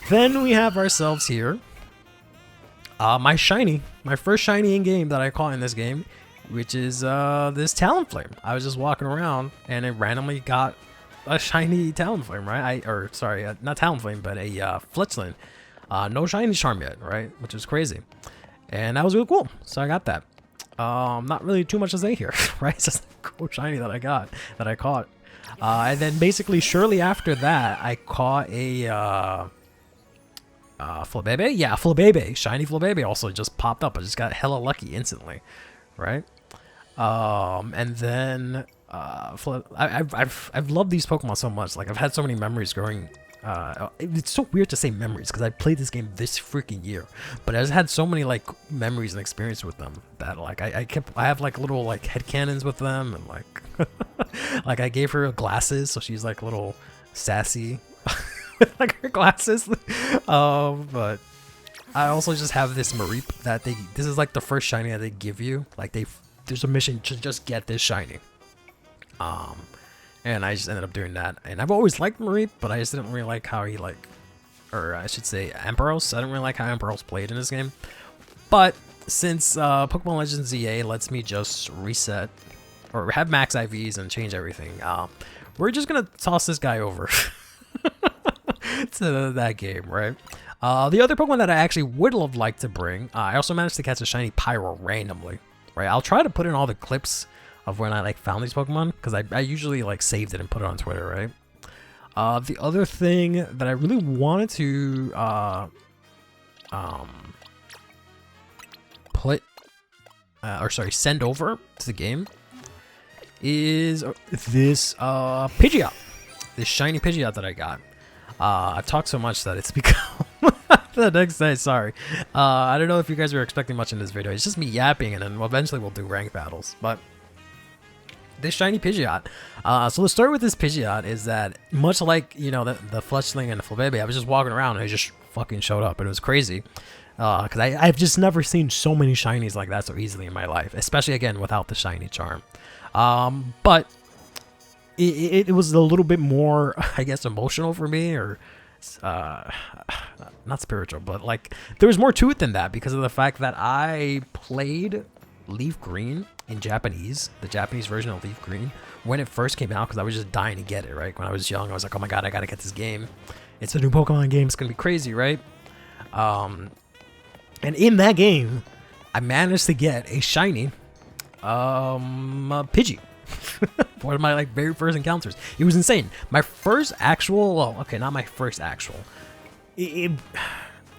Then we have ourselves here. My first shiny in game that I caught in this game, which is this Talonflame. I was just walking around and it randomly got a shiny Talonflame, right? Not Talonflame, but a Fletchling. No shiny charm yet, right? Which is crazy. And that was really cool. So I got that. Not really too much to say here, right? It's just a cool shiny that I caught. And then basically shortly after that, I caught a Flabebe? Yeah, Flabebe. Shiny Flabebe also just popped up. I just got hella lucky instantly, right? And then I've loved these Pokemon so much. Like, I've had so many memories growing. It's so weird to say memories because I played this game this freaking year, but I just had so many like memories and experience with them that like I have like little like headcanons with them, and like like I gave her glasses so she's like a little sassy with like her glasses. But I also just have this Mareep that this is like the first shiny that they give you. Like there's a mission to just get this shiny. And I just ended up doing that. And I've always liked Mareep, but I just didn't really like how he or I should say Ampharos. I didn't really like how Ampharos played in this game. But since Pokemon Legends ZA lets me just reset or have max IVs and change everything, we're just gonna toss this guy over to that game, right? The other Pokemon that I actually would have liked to bring, I also managed to catch a shiny Pyro randomly, right? I'll try to put in all the clips of when I like found these Pokemon, because I usually like saved it and put it on Twitter, right? The other thing that I really wanted to send over to the game is this Pidgeot, this shiny Pidgeot that I got. I've talked so much that it's become the next day. Sorry, I don't know if you guys were expecting much in this video. It's just me yapping, and then eventually we'll do rank battles, but this shiny Pidgeot. So the story with this Pidgeot is that, much like, you know, the Fletchling and the Flabebe, I was just walking around and it just fucking showed up. And it was crazy. Because I've just never seen so many shinies like that so easily in my life. Especially, again, without the shiny charm. But it was a little bit more, I guess, emotional for me. Or, not spiritual, but like, there was more to it than that. Because of the fact that I played Leaf Green in Japanese, the Japanese version of Leaf Green, when it first came out, because I was just dying to get it, right? When I was young, I was like, oh my god, I gotta get this game. It's a new Pokemon game, it's gonna be crazy, right? And in that game, I managed to get a shiny Pidgey. One of my like very first encounters. It was insane. My first actual, well, okay, not my first actual.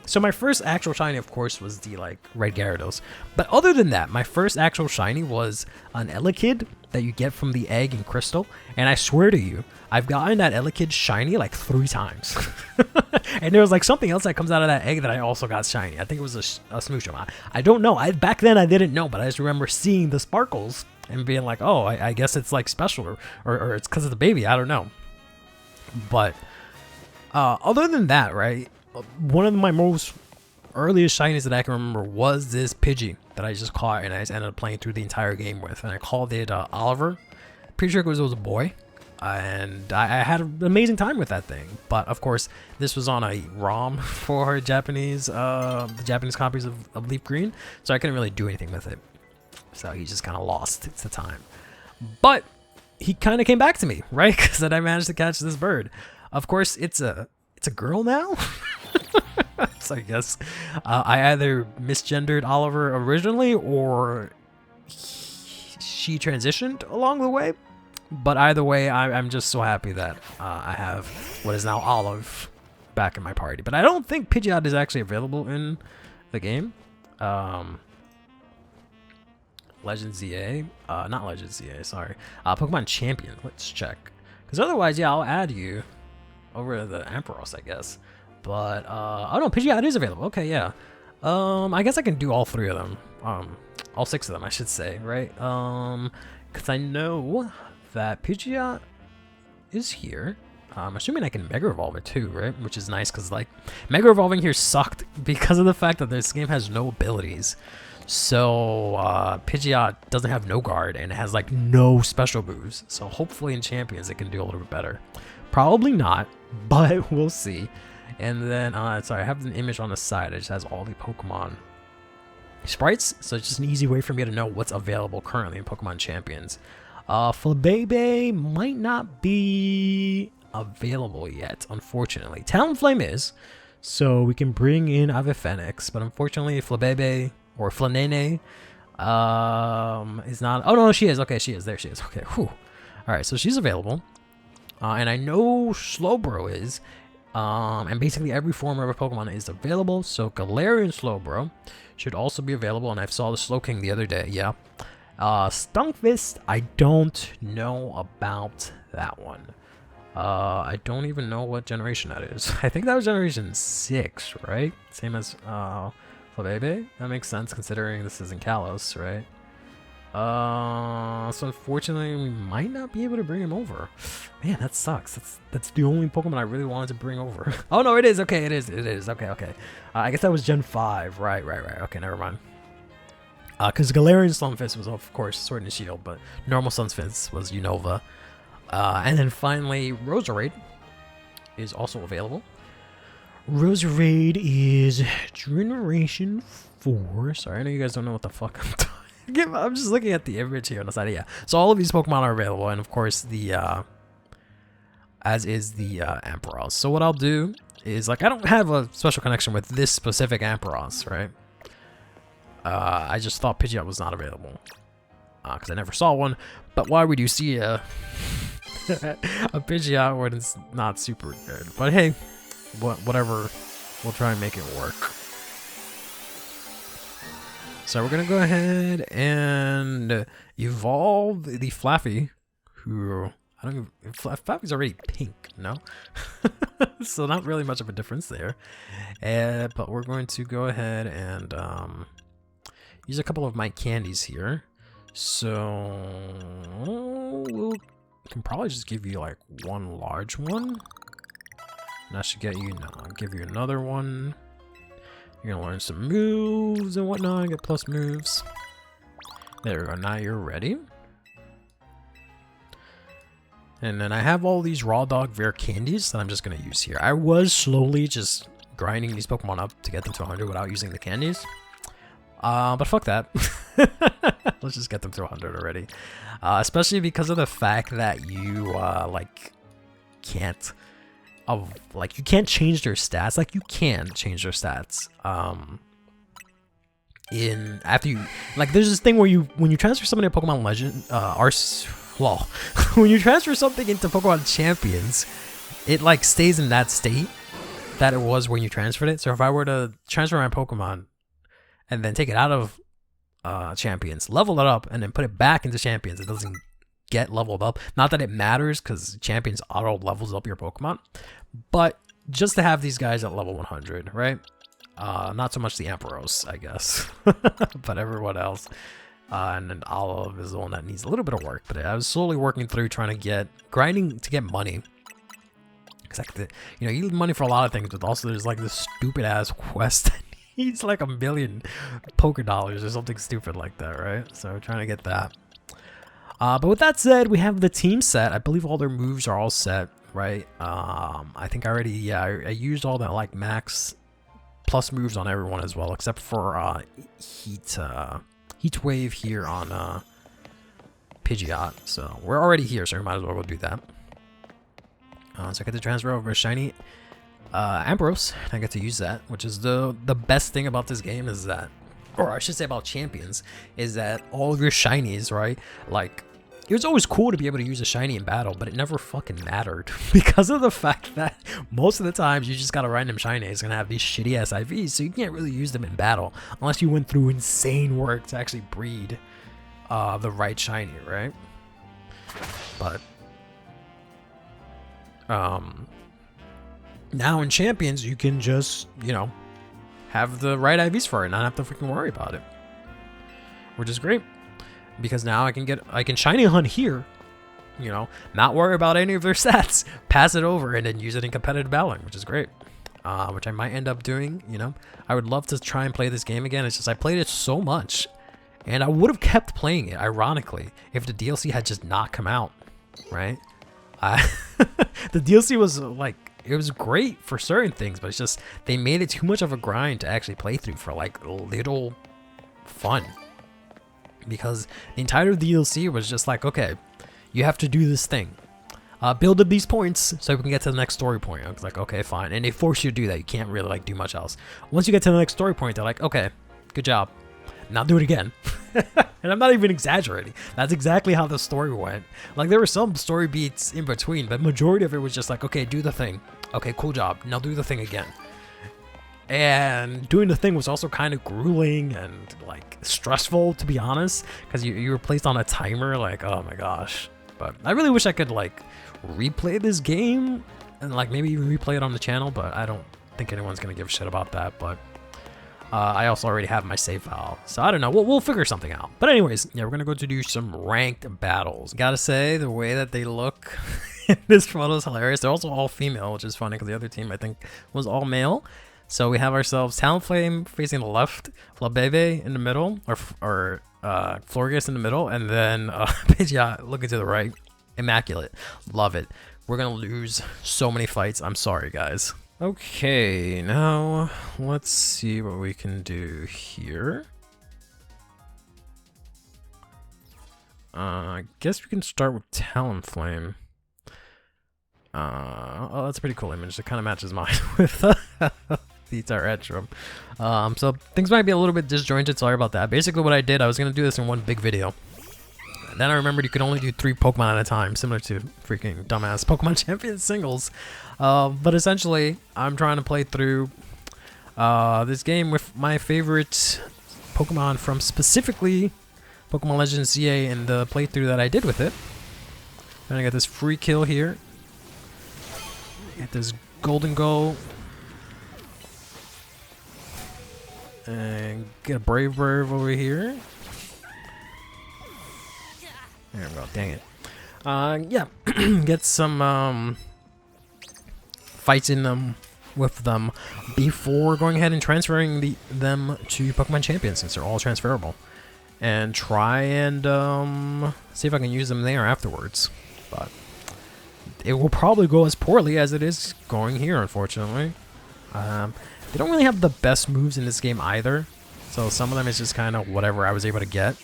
So my first actual shiny, of course, was the like Red Gyarados. But other than that, my first actual shiny was an Elekid that you get from the egg in Crystal. And I swear to you, I've gotten that Elekid shiny like 3 times. And there was like something else that comes out of that egg that I also got shiny. I think it was a Smoochum. I don't know. Back then I didn't know, but I just remember seeing the sparkles and being like, oh, I guess it's like special, or it's because of the baby. I don't know. But other than that, right? One of my most earliest shinies that I can remember was this Pidgey that I just caught, and I just ended up playing through the entire game with, and I called it Oliver. Pretty sure it was a boy, and I had an amazing time with that thing. But of course, this was on a ROM for Japanese, the Japanese copies of Leaf Green, so I couldn't really do anything with it. So he just kind of lost its the time. But he kind of came back to me, right? Because then I managed to catch this bird. Of course, it's a girl now. So I guess I either misgendered Oliver originally, or she transitioned along the way. But either way, I'm just so happy that I have what is now Olive back in my party. But I don't think Pidgeot is actually available in the game. Legends ZA, not Legends ZA, sorry. Pokemon Champion, let's check. Because otherwise, yeah, I'll add you over the Ampharos, I guess. But oh no, Pidgeot is available. Okay, yeah. I guess I can do all 3 of them. All 6 of them, I should say, right? Because I know that Pidgeot is here. I'm assuming I can Mega Evolve it too, right? Which is nice, because like Mega Evolving here sucked because of the fact that this game has no abilities. So Pidgeot doesn't have no guard and it has like no special moves. So hopefully in Champions it can do a little bit better. Probably not, but we'll see. And then, sorry, I have an image on the side. It just has all the Pokemon sprites, so it's just an easy way for me to know what's available currently in Pokemon Champions. Flabébé might not be available yet, unfortunately. Talonflame is, so we can bring in Avifenix, but unfortunately Flabébé or Flanene is not. Oh no, she is. Okay, she is. There she is. Okay, whew. Alright, so she's available. And I know Slowbro is. And basically every form of a Pokemon is available. So Galarian Slowbro should also be available. And I saw the Slowking the other day. Yeah. Stunkfist, I don't know about that one. I don't even know what generation that is. I think that was generation 6, right? Same as Flabébé. That makes sense considering this is in Kalos, right? So unfortunately we might not be able to bring him over. Man, that sucks. That's the only Pokemon I really wanted to bring over. Oh no, it is. Okay, it is. Okay. I guess that was Gen 5. Right. Okay, never mind. Because Galarian Stunfisk was of course Sword and Shield, but normal Stunfisk was Unova. And then finally Roserade is also available. Roserade is Generation 4. Sorry, I know you guys don't know what the fuck I'm talking. I'm just looking at the image here on the side. Yeah, so all of these Pokemon are available, and of course the as is the Ampharos. So what I'll do is, like, I don't have a special connection with this specific Ampharos, right? I just thought Pidgeot was not available because I never saw one. But why would you see a a Pidgeot when it's not super good? But hey, whatever, we'll try and make it work. So we're gonna go ahead and evolve the Flaffy, who I don't even. Flaffy's already pink, no? So not really much of a difference there. But we're going to go ahead and use a couple of my candies here. So we can probably just give you like one large one. And that should get you. No, I'll give you another one. You're gonna learn some moves and whatnot, get plus moves. There we go, now you're ready. And then I have all these Raw Dog Rare candies that I'm just gonna use here. I was slowly just grinding these Pokemon up to get them to 100 without using the candies. But fuck that. Let's just get them to 100 already. Especially because of the fact that you, you can't change their stats. Like, you can change their stats after you, like, there's this thing where when you transfer something to Pokemon Legend when you transfer something into Pokemon Champions, it like stays in that state that it was when you transferred it. So if I were to transfer my Pokemon and then take it out of Champions, level it up, and then put it back into Champions, it doesn't get leveled up. Not that it matters, because Champions auto levels up your Pokemon, but just to have these guys at level 100, right? Not so much the Ampharos, I guess, but everyone else. And then Olive is the one that needs a little bit of work, but I was slowly working through trying to grinding to get money. Because you need money for a lot of things, but also there's like this stupid ass quest that needs like 1 million Poké dollars or something stupid like that, right? So we're trying to get that. But with that said, we have the team set. I believe all their moves are all set, right? I think I already, I used all the like max plus moves on everyone as well, except for Heat Wave here on Pidgeot. So we're already here, so we might as well go do that. So I get to transfer over a shiny Ampharos. I get to use that, which is the best thing about this game is that, or I should say about Champions, is that all of your shinies, right? Like, it was always cool to be able to use a shiny in battle, but it never fucking mattered because of the fact that most of the times you just got a random shiny. It's gonna have these shitty ass IVs, so you can't really use them in battle unless you went through insane work to actually breed the right shiny, right? But now in Champions, you can just, have the right IVs for it, not have to freaking worry about it, which is great. Because now I can shiny hunt here, not worry about any of their stats, pass it over, and then use it in competitive battling, which is great. Which I might end up doing, I would love to try and play this game again. It's just I played it so much, and I would have kept playing it, ironically, if the DLC had just not come out, right? The DLC was like it was great for certain things, but it's just they made it too much of a grind to actually play through for like little fun. Because the entire DLC was just like, okay, you have to do this thing. Build up these points so we can get to the next story point. I was like, okay, fine. And they force you to do that. You can't really like do much else. Once you get to the next story point, they're like, okay, good job. Now do it again. And I'm not even exaggerating. That's exactly how the story went. Like there were some story beats in between, but majority of it was just like, okay, do the thing. Okay, cool job. Now do the thing again. And doing the thing was also kind of grueling and like stressful, to be honest, because you were placed on a timer. Like, oh my gosh. But I really wish I could like replay this game and like maybe even replay it on the channel, but I don't think anyone's gonna give a shit about that. But I also already have my save file, so I don't know. We'll figure something out. But anyways, yeah, we're gonna go to do some ranked battles. Gotta say, the way that they look in this photo is hilarious. They're also all female, which is funny because the other team I think was all male. So we have ourselves Talonflame facing the left, Labebe in the middle, or Florges in the middle, and then Pidgeot looking to the right. Immaculate. Love it. We're gonna lose so many fights. I'm sorry, guys. Okay, now let's see what we can do here. I guess we can start with Talonflame. Oh, that's a pretty cool image. It kind of matches mine with the entire edge room. So things might be a little bit disjointed. Sorry about that. Basically, what I did, I was gonna do this in one big video. And then I remembered you could only do 3 Pokemon at a time, similar to freaking dumbass Pokemon Champion singles. But essentially, I'm trying to play through this game with my favorite Pokemon from specifically Pokémon Legends ZA and the playthrough that I did with it. And I got this free kill here. Get this golden goal. And get a Brave Bird over here. There we go, dang it. Yeah, get some fights in them with them before going ahead and transferring them to Pokemon Champions, since they're all transferable. And try and see if I can use them there afterwards. But it will probably go as poorly as it is going here, unfortunately. They don't really have the best moves in this game either, so some of them is just kind of whatever I was able to get.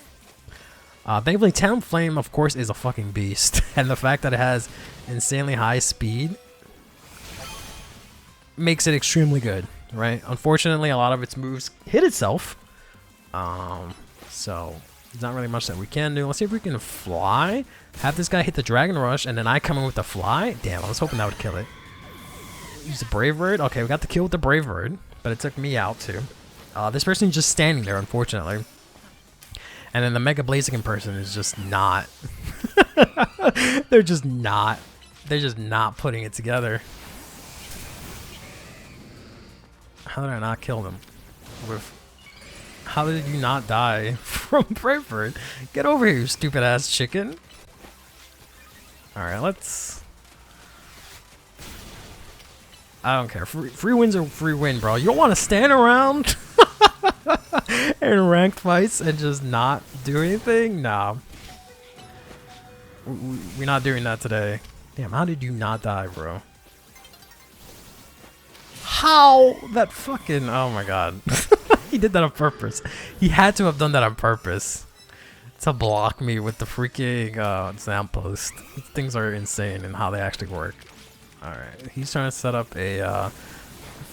Thankfully, Talonflame, of course, is a fucking beast, and the fact that it has insanely high speed makes it extremely good, right? Unfortunately, a lot of its moves hit itself, so there's not really much that we can do. Let's see if we can fly, have this guy hit the Dragon Rush, and then I come in with the fly. Damn, I was hoping that would kill it. Use the Brave Bird. Okay, we got the kill with the Brave Bird, but it took me out too. This person's just standing there, unfortunately. And then the Mega Blaziken person is just not. They're just not putting it together. How did I not kill them? How did you not die from Brave Bird? Get over here, you stupid ass chicken. Alright, let's... I don't care. Free wins are free win, bro. You don't want to stand around in ranked fights and just not do anything? Nah. We're not doing that today. Damn, how did you not die, bro? How? That fucking... Oh my god. He did that on purpose. He had to have done that on purpose. To block me with the freaking sound post. Things are insane in how they actually work. Alright, he's trying to set up a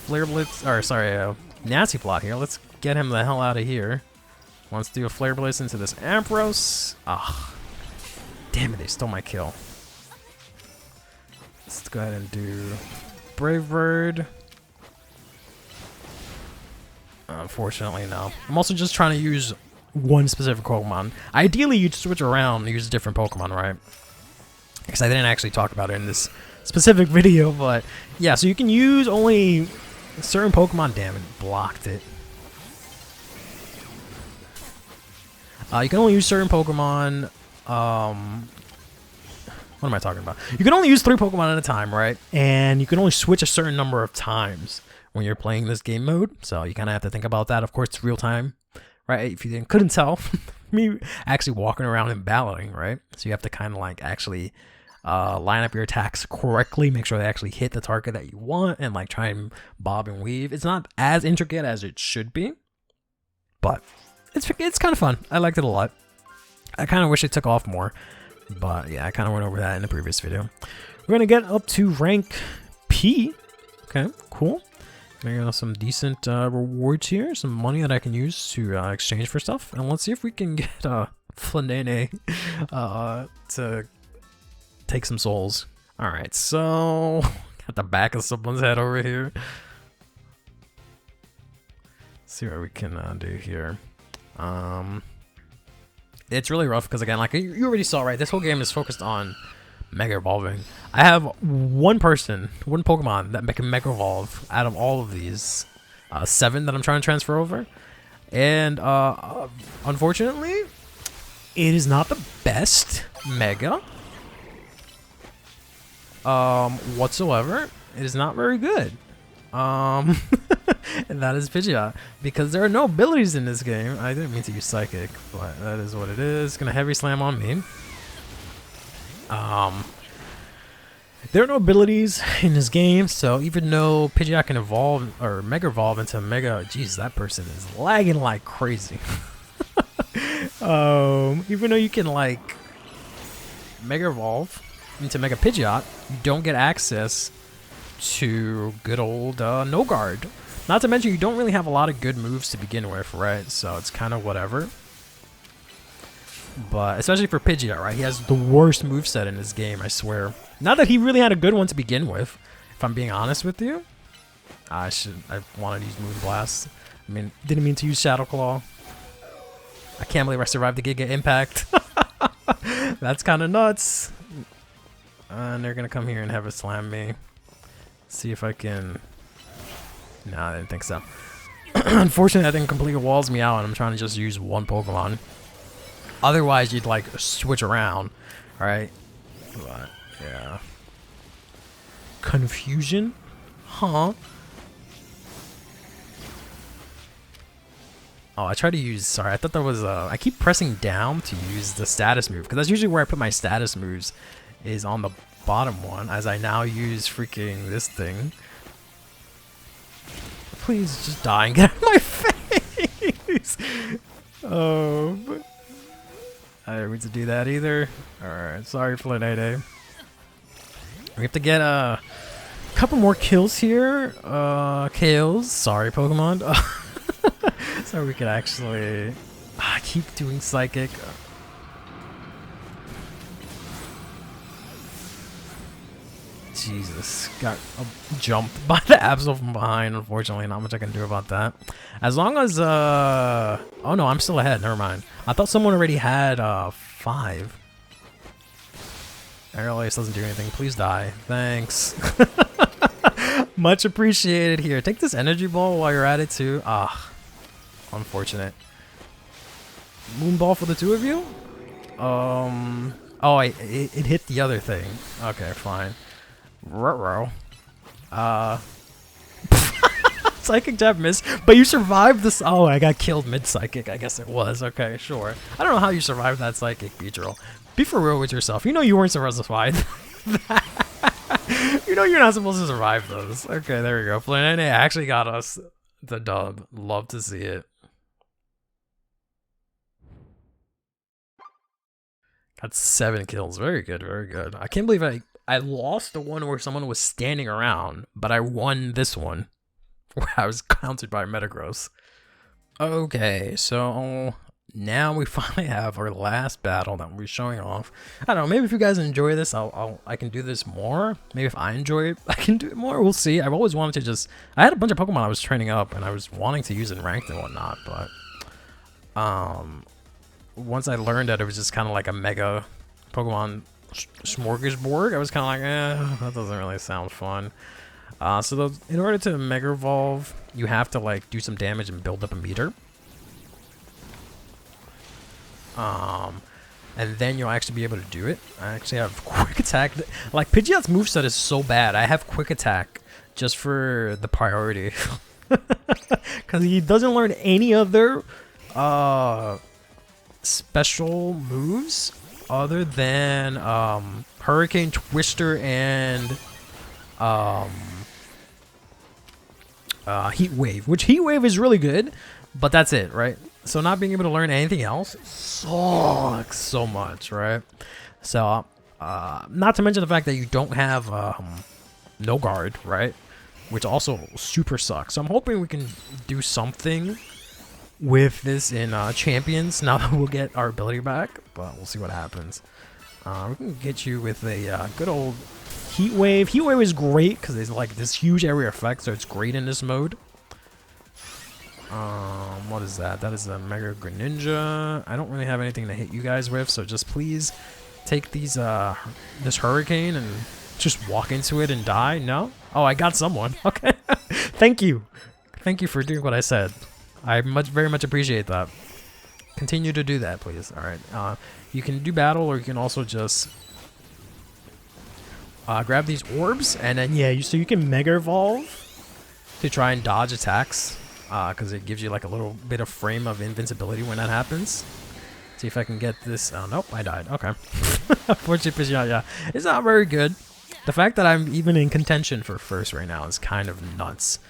Flare Blitz, or sorry, a Nasty Plot here. Let's get him the hell out of here. Wants to do a Flare Blitz into this Ampharos. Ah, damn it, they stole my kill. Let's go ahead and do Brave Bird. Unfortunately, no. I'm also just trying to use one specific Pokemon. Ideally, you'd switch around and use a different Pokemon, right? Because I didn't actually talk about it in this specific video, but yeah, so you can use only certain Pokemon. Damn it, blocked it. You can only use certain Pokemon. What am I talking about? You can only use 3 Pokemon at a time, right? And you can only switch a certain number of times when you're playing this game mode. So you kind of have to think about that. Of course, it's real time, right? If you couldn't tell, me actually walking around and battling, right? So you have to kind of like actually line up your attacks correctly, make sure they actually hit the target that you want, and like try and bob and weave. It's not as intricate as it should be, but it's kind of fun. I liked it a lot. I kind of wish it took off more, but yeah, I kind of went over that in the previous video. We're gonna get up to rank P. Okay, cool. Maybe some decent rewards here, some money that I can use to exchange for stuff, and let's see if we can get Flanene to take some souls. All right, so got the back of someone's head over here. Let's see what we can do here. It's really rough because again, like you already saw, right? This whole game is focused on Mega Evolving. I have one Pokemon that can Mega Evolve out of all of these 7 that I'm trying to transfer over, and unfortunately, it is not the best Mega whatsoever. It is not very good. And that is Pidgeot, because there are no abilities in this game. I didn't mean to use Psychic, but that is what it is. Gonna Heavy Slam on me. There are no abilities in this game, so even though Pidgeot can evolve or Mega Evolve into Mega, jeez, that person is lagging like crazy. Even though you can like Mega Evolve into Mega Pidgeot, you don't get access to good old No Guard. Not to mention, you don't really have a lot of good moves to begin with, right? So it's kind of whatever. But especially for Pidgeot, right? He has the worst moveset in this game, I swear. Not that he really had a good one to begin with, if I'm being honest with you. I wanted to use Moonblast. I mean, didn't mean to use Shadow Claw. I can't believe I survived the Giga Impact. That's kind of nuts. And they're going to come here and have a slam me. See if I can... No, I didn't think so. Unfortunately, that thing completely walls me out and I'm trying to just use one Pokemon. Otherwise, you'd like switch around, alright? But, yeah. Confusion? Huh? Oh, I tried to use, sorry, I thought that was, I keep pressing down to use the status move, because that's usually where I put my status moves, is on the bottom one, as I now use freaking this thing. Please just die and get out of my face! Oh, but I didn't mean to do that either. Alright, sorry, Flanene. We have to get a couple more kills here. KOs. Sorry, Pokemon. So we can actually keep doing Psychic. Jesus, got jumped by the Absol from behind. Unfortunately, not much I can do about that. As long as oh no, I'm still ahead. Never mind. I thought someone already had 5. Aerialist doesn't do anything. Please die. Thanks. Much appreciated. Here, take this energy ball while you're at it too. Ah, unfortunate. Moonball for the 2 of you. Oh, it hit the other thing. Okay, fine. Ruh-roh. Psychic jab missed, but you survived this. Oh, I got killed mid-psychic. I guess it was. Okay, sure. I don't know how you survived that psychic, Beedrill. Be for real with yourself. You know you weren't supposed to survive that. You know you're not supposed to survive those. Okay, there we go. Flanene actually got us the dub. Love to see it. Got 7 kills. Very good, very good. I can't believe I lost the one where someone was standing around, but I won this one where I was countered by Metagross. Okay, so now we finally have our last battle that we'll be showing off. I don't know, maybe if you guys enjoy this, I can do this more. Maybe if I enjoy it, I can do it more. We'll see. I've always wanted to just... I had a bunch of Pokemon I was training up, and I was wanting to use it in ranked and whatnot, but... once I learned that it was just kind of like a mega Pokemon smorgasbord, I was kind of like, that doesn't really sound fun. So in order to Mega Evolve, you have to like do some damage and build up a meter. And then you'll actually be able to do it. I actually have Quick Attack. Like, Pidgeot's moveset is so bad. I have Quick Attack just for the priority. Because he doesn't learn any other special moves other than Hurricane, Twister, and Heat Wave, which Heat Wave is really good, but that's it, right? So not being able to learn anything else sucks so much, right? So not to mention the fact that you don't have no guard, right? Which also super sucks. So I'm hoping we can do something with this in Champions now that we'll get our ability back, but we'll see what happens. We can get you with a good old Heat Wave. Heat Wave is great because there's like this huge area effect, so it's great in this mode. What is that? That is a Mega Greninja. I don't really have anything to hit you guys with, so just please take these this Hurricane and just walk into it and die. No? Oh, I got someone. Okay. Thank you. Thank you for doing what I said. I very much appreciate that. Continue to do that, please. All right. You can do battle, or you can also just grab these orbs, and then yeah, so you can Mega Evolve to try and dodge attacks, because it gives you like a little bit of frame of invincibility when that happens. See if I can get this. Oh nope, I died. Okay. Unfortunately, yeah, it's not very good. The fact that I'm even in contention for first right now is kind of nuts,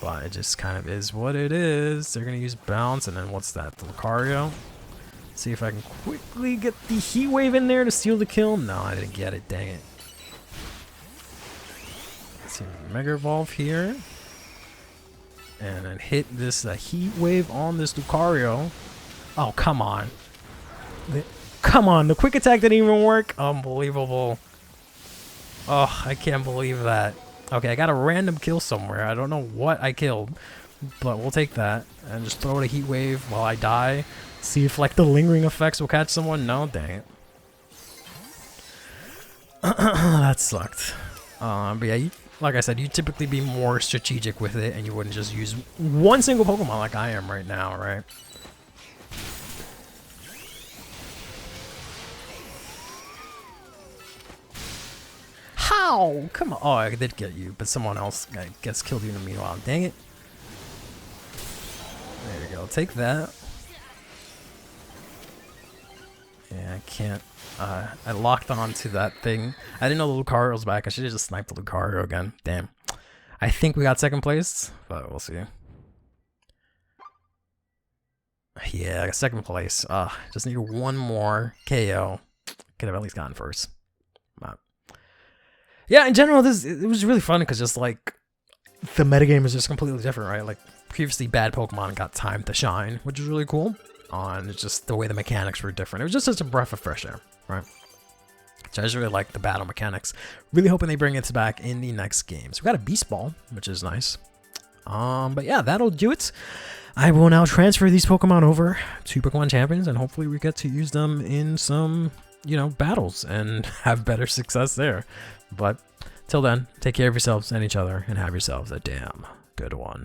but it just kind of is what it is. They're gonna use bounce, and then what's that? The Lucario. See if I can quickly get the Heat Wave in there to steal the kill. No, I didn't get it. Dang it. Let's see, Mega Evolve here, and then hit this Heat Wave on this Lucario. Oh come on, come on! The quick attack didn't even work. Unbelievable. Oh, I can't believe that. Okay, I got a random kill somewhere. I don't know what I killed, but we'll take that and just throw it a Heat Wave while I die. See if like the lingering effects will catch someone. No, dang it. That sucked. But yeah, like I said, you typically be more strategic with it, and you wouldn't just use one single Pokemon like I am right now, right? How? Come on. Oh, I did get you, but someone else gets killed you in the meanwhile. Dang it. There you go. Take that. Yeah, I can't. I locked on to that thing. I didn't know the Lucario was back. I should have just sniped the Lucario again. Damn. I think we got second place, but we'll see. Yeah, second place. Just need one more KO. Could have at least gotten first. But yeah, in general, it was really fun because just like the metagame is just completely different, right? Like previously, bad Pokemon got time to shine, which is really cool. And it's just the way the mechanics were different. It was just such a breath of fresh air, right? So I just really like the battle mechanics. Really hoping they bring it back in the next game. So we got a Beast Ball, which is nice. But yeah, that'll do it. I will now transfer these Pokemon over to Pokemon Champions, and hopefully we get to use them in some, battles and have better success there. But till then, take care of yourselves and each other, and have yourselves a damn good one.